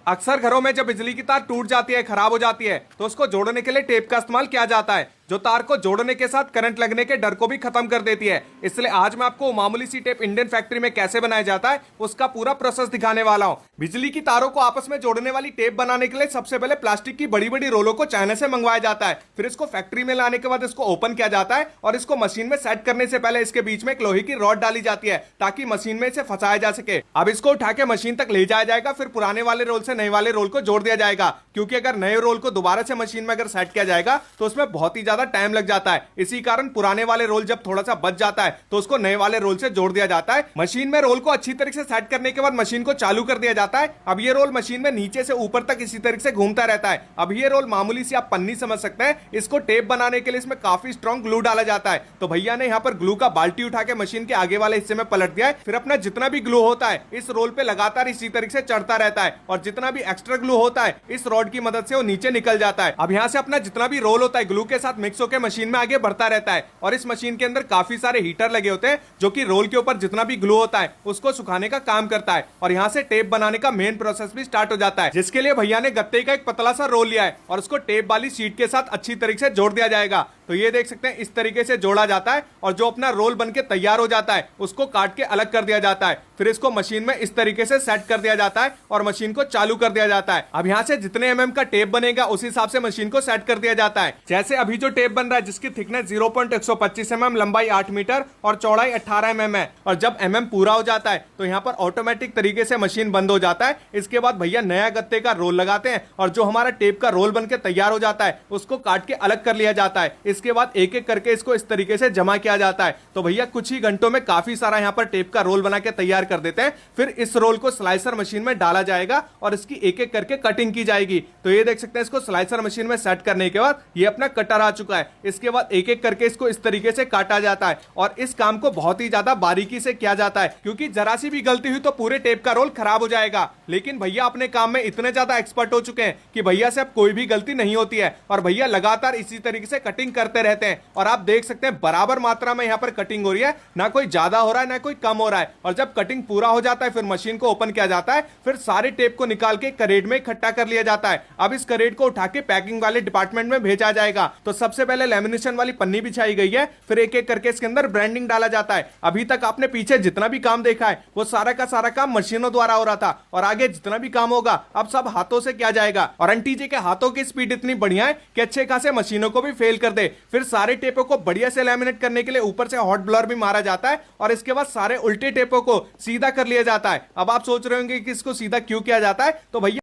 अक्सर घरों में जब बिजली की तार टूट जाती है, खराब हो जाती है, तो उसको जोड़ने के लिए टेप का इस्तेमाल किया जाता है, जो तार को जोड़ने के साथ करंट लगने के डर को भी खत्म कर देती है। इसलिए आज मैं आपको मामूली सी टेप इंडियन फैक्ट्री में कैसे बनाया जाता है उसका पूरा प्रोसेस दिखाने वाला हूं। बिजली की तारों को आपस में जोड़ने वाली टेप बनाने के लिए सबसे पहले प्लास्टिक की बड़ी बड़ी रोलों को चाइना से मंगवाया जाता है। फिर इसको फैक्ट्री में लाने के बाद इसको ओपन किया जाता है और इसको मशीन में सेट करने से पहले इसके बीच में एक लोहे की रॉड डाली जाती है ताकि मशीन में इसे फंसाया जा सके। अब इसको उठा के मशीन तक ले जाया जाएगा, फिर पुराने वाले रोल से नए वाले रोल को जोड़ दिया जाएगा, क्योंकि अगर नए रोल को दोबारा से मशीन में अगर सेट किया जाएगा तो उसमें बहुत ही ज्यादा टाइम लग जाता है। इसी कारण पुराने वाले रोल जब थोड़ा सा बच जाता है तो उसको नए वाले रोल से जोड़ दिया जाता है। मशीन में रोल को अच्छी तरीके से सेट करने के बाद मशीन को चालू कर दिया जाता है। अब ये रोल मशीन में नीचे से ऊपर तक इसी तरीके से घूमता रहता है। अब ये रोल मामूली सी आप पन्नी समझ सकते हैं। इसको टेप बनाने के लिए इसमें काफी स्ट्रॉन्ग ग्लू डाला जाता है। तो भैया ने यहाँ पर ग्लू का बाल्टी उठा के मशीन के आगे वाले हिस्से में पलट दिया है। फिर अपना जितना भी ग्लू होता है इस रोल पे लगातार इसी तरीके से चढ़ता रहता है और जितना भी एक्स्ट्रा ग्लू होता है इस रॉड की मदद से वो नीचे निकल जाता है। अब यहाँ से अपना जितना भी रोल होता है ग्लू के साथ मिक्स होकर मशीन में आगे बढ़ता रहता है और इस मशीन के अंदर काफी सारे हीटर लगे होते हैं जो कि रोल के ऊपर जितना भी ग्लू होता है उसको सुखाने का काम करता है। और यहाँ से टेप बनाने का मेन प्रोसेस भी स्टार्ट हो जाता है, जिसके लिए भैया ने गत्ते का एक पतला सा रोल लिया है और उसको टेप वाली शीट के साथ अच्छी तरीके से जोड़ दिया जाएगा। तो ये देख सकते हैं इस तरीके से जोड़ा जाता है और जो अपना रोल बनके तैयार हो जाता है उसको काट के अलग कर दिया जाता है। फिर इसको मशीन में इस तरीके से सेट कर दिया जाता है और मशीन को चालू कर दिया जाता है। अब यहाँ से जितने एमएम का टेप बनेगा उस हिसाब से मशीन को सेट कर दिया जाता है। जैसे अभी जो टेप बन रहा है जिसकी थिकनेस 0.125 mm, लंबाई 8 मीटर और चौड़ाई 18 mm है। और जब एमएम पूरा हो जाता है तो यहाँ पर ऑटोमेटिक तरीके से मशीन बंद हो जाता है। इसके बाद भैया नया गत्ते का रोल लगाते हैं और जो हमारा टेप का रोल बनके तैयार हो जाता है उसको काट के अलग कर लिया जाता है। इसके बाद एक एक करके इसको इस तरीके से जमा किया जाता है। तो भैया कुछ ही घंटों में काफी सारा यहाँ पर टेप का रोल बना के तैयार कर देते हैं। फिर इस रोल को स्लाइसर मशीन में डाला जाएगा और इसकी एक एक करके कटिंग की जाएगी। तो ये देख सकते हैं इसको स्लाइसर मशीन में सेट करने के बाद ये अपना कटर आ चुका है। इसके बाद एक एक करके इसको इस तरीके से काटा जाता है और इस काम को बहुत ही ज्यादा बारीकी से किया जाता है, क्योंकि जरा सी भी गलती हुई तो पूरे टेप का रोल खराब हो जाएगा। लेकिन भैया अपने काम में इतने ज्यादा एक्सपर्ट हो चुके हैं कि भैया से अब कोई भी गलती नहीं होती है और भैया लगातार इसी तरीके से कटिंग करते रहते हैं। और आप देख सकते हैं बराबर मात्रा में यहाँ पर कटिंग हो रही है, ना कोई ज्यादा हो रहा है ना कोई कम हो रहा है। और जब कटिंग पूरा हो जाता है फिर मशीन को ओपन किया जाता है। फिर सारे टेप को निकाल के करेट में इकट्ठा कर लिया जाता है। अब इस करेट को उठा के पैकिंग वाले डिपार्टमेंट में भेजा जाएगा। तो सबसे पहले लेमिनेशन वाली पन्नी बिछाई गई है, फिर एक एक करके इसके अंदर ब्रांडिंग डाला जाता है। अभी तक आपने पीछे जितना भी काम देखा है वो सारा का सारा काम मशीनों द्वारा हो रहा था और आगे जितना भी काम होगा अब सब हाथों से किया जाएगा। और आंटी जी के हाथों की स्पीड इतनी बढ़िया है कि अच्छे खासे मशीनों को भी फेल कर दे। फिर सारे टेपों को बढ़िया से लैमिनेट करने के लिए ऊपर से हॉट ब्लर भी मारा जाता है और इसके बाद सारे उल्टे टेपों को सीधा कर लिया जाता है। अब आप सोच रहे होंगे कि इसको सीधा क्यों किया जाता है, तो भैया